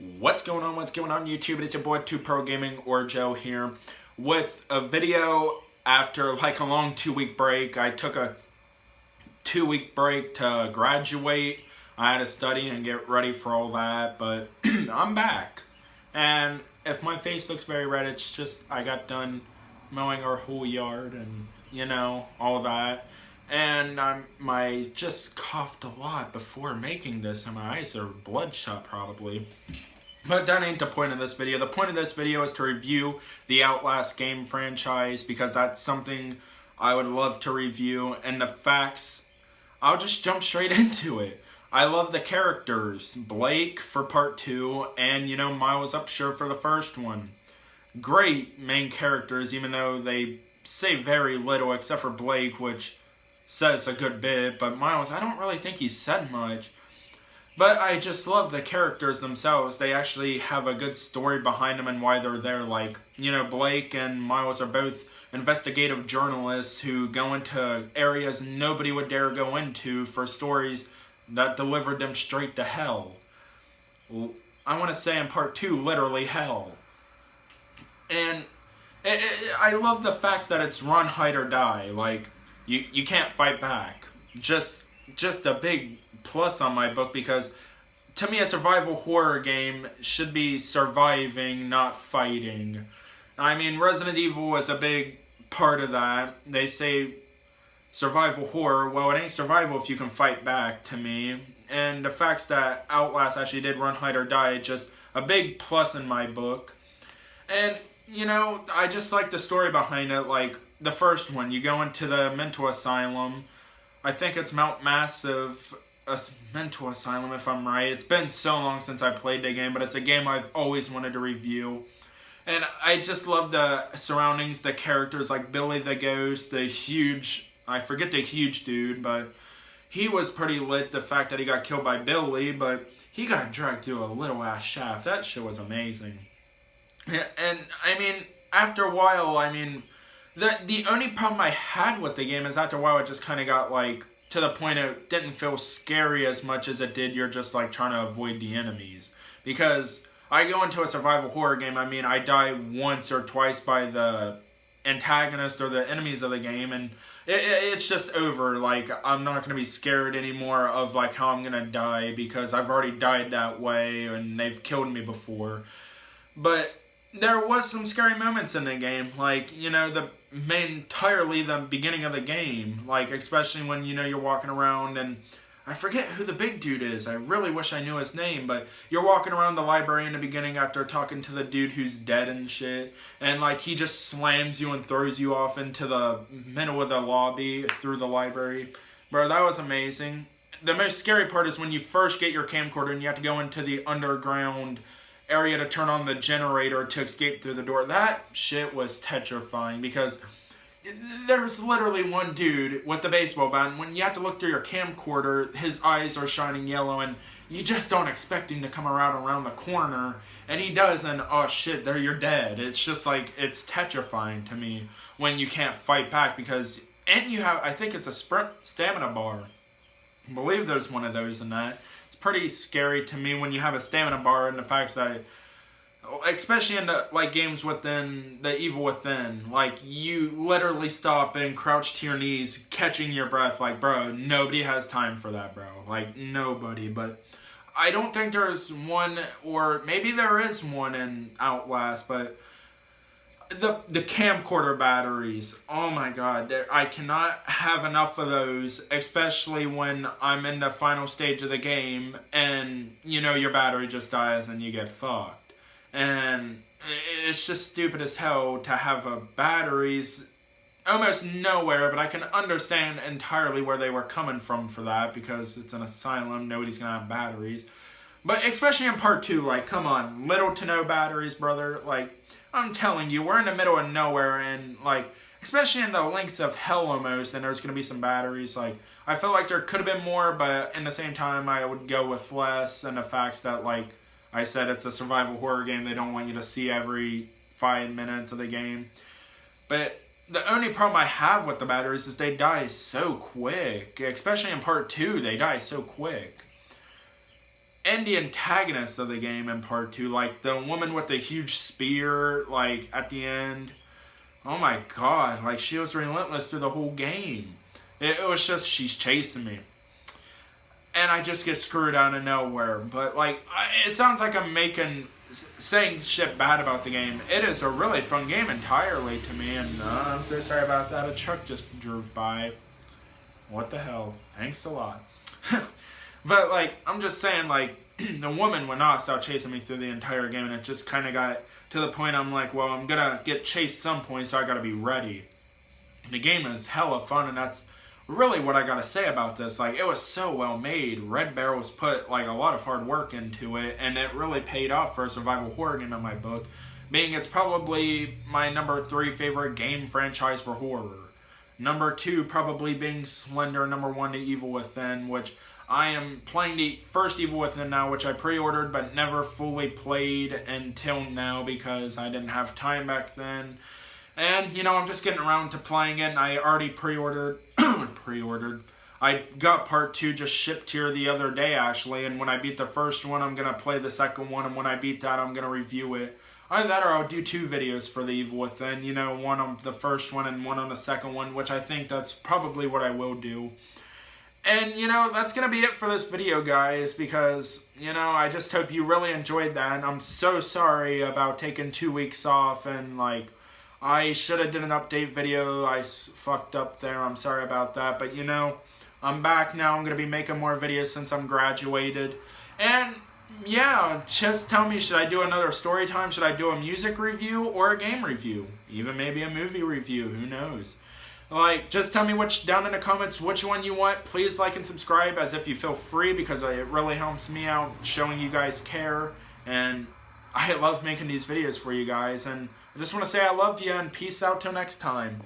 What's going on YouTube? It's your boy 2Pro Gaming or Joe here with a video after like a long 2-week break. I took a 2-week break to graduate. I had to study and get ready for all that, but I'm back. And if my face looks very red, it's just I got done mowing our whole yard and all of that. And I just coughed a lot before making this, and my eyes are bloodshot probably. But that ain't the point of this video. The point of this video is to review the Outlast game franchise, because that's something I would love to review. And the facts, I'll just jump straight into it. I love the characters. Blake for part 2, and Miles Upshur for the first one. Great main characters, even though they say very little, except for Blake, which says a good bit, but Miles, I don't really think he said much. But I just love the characters themselves. They actually have a good story behind them and why they're there. Like, Blake and Miles are both investigative journalists who go into areas nobody would dare go into for stories that delivered them straight to hell. I want to say in part 2, literally hell. And I love the facts that it's run, hide, or die. Like, you can't fight back. Just a big plus on my book, because to me a survival horror game should be surviving, not fighting. I mean, Resident Evil is a big part of that. They say survival horror. Well, it ain't survival if you can fight back, to me. And the facts that Outlast actually did run, hide, or die, just a big plus in my book. And I just like the story behind it. Like the first one, you go into the mental asylum. I think it's Mount Massive, a mental asylum, if I'm right. It's been so long since I played the game, but it's a game I've always wanted to review. And I just love the surroundings, the characters, like Billy the Ghost, the huge, I forget the huge dude, but he was pretty lit. The fact that he got killed by Billy, but he got dragged through a little ass shaft. That shit was amazing. And I mean, after a while, the only problem I had with the game is after a while it just kind of got like to the point it didn't feel scary as much as it did. You're just like trying to avoid the enemies. Because I go into a survival horror game, I die once or twice by the antagonist or the enemies of the game, and it's just over. Like, I'm not going to be scared anymore of like how I'm going to die, because I've already died that way and they've killed me before. But there was some scary moments in the game, like, entirely the beginning of the game, like, especially when, you're walking around, and I forget who the big dude is. I really wish I knew his name, but you're walking around the library in the beginning after talking to the dude who's dead and shit, and, like, he just slams you and throws you off into the middle of the lobby through the library. Bro, that was amazing. The most scary part is when you first get your camcorder and you have to go into the underground area to turn on the generator to escape through the door. That shit was terrifying, because there's literally one dude with the baseball bat, and when you have to look through your camcorder, his eyes are shining yellow, and you just don't expect him to come around the corner, and he does, and oh shit, there you're dead. It's just like, it's terrifying to me when you can't fight back, because, and you have, I think it's a sprint stamina bar. I believe there's one of those in that. Pretty scary to me when you have a stamina bar, and the fact that, especially in the like games within the Evil Within, like you literally stop and crouch to your knees, catching your breath. Like, bro, nobody has time for that, bro. Like, nobody. But I don't think there's one, or maybe there is one in Outlast, but the camcorder batteries, oh my god, I cannot have enough of those, especially when I'm in the final stage of the game and your battery just dies and you get fucked. And it's just stupid as hell to have batteries almost nowhere, but I can understand entirely where they were coming from for that, because it's an asylum, nobody's gonna have batteries. But especially in part 2, like, come on, little to no batteries, brother. Like, I'm telling you, we're in the middle of nowhere, and, like, especially in the links of hell almost, and there's going to be some batteries. Like, I feel like there could have been more, but in the same time, I would go with less, and the facts that, like I said, it's a survival horror game. They don't want you to see every 5 minutes of the game. But the only problem I have with the batteries is they die so quick. Especially in part 2, they die so quick. and the antagonist of the game in part 2, like the woman with the huge spear, like at the end. Oh my god, like she was relentless through the whole game. It was just, she's chasing me. And I just get screwed out of nowhere. But like, it sounds like I'm saying shit bad about the game. It is a really fun game entirely to me, and I'm so sorry about that. A truck just drove by. What the hell? Thanks a lot. But like, I'm just saying, like, the woman would not stop chasing me through the entire game, and it just kind of got to the point I'm like, well, I'm gonna get chased some point, so I gotta be ready. The game is hella fun, and that's really what I gotta say about this. Like, it was so well made. Red Barrel's put like a lot of hard work into it, and it really paid off for a survival horror game in my book, being it's probably my number 3 favorite game franchise for horror. Number 2 probably being Slender. Number 1 The Evil Within, which I am playing the first Evil Within now, which I pre-ordered but never fully played until now because I didn't have time back then. And, you know, I'm just getting around to playing it, and I already pre-ordered. I got part 2 just shipped here the other day, actually, and when I beat the first one, I'm going to play the second one, and when I beat that, I'm going to review it. Either that or I'll do 2 videos for the Evil Within, you know, one on the first one and one on the second one, which I think that's probably what I will do. And, you know, that's going to be it for this video, guys, because, you know, I just hope you really enjoyed that, and I'm so sorry about taking 2 weeks off, and, like, I should have did an update video. I fucked up there. I'm sorry about that, but, you know, I'm back now. I'm going to be making more videos since I'm graduated, and yeah, just tell me, should I do another story time? Should I do a music review or a game review? Even maybe a movie review, who knows? Like, just tell me down in the comments which one you want. Please like and subscribe as if you feel free, because it really helps me out showing you guys care. And I love making these videos for you guys. And I just want to say I love you and peace out till next time.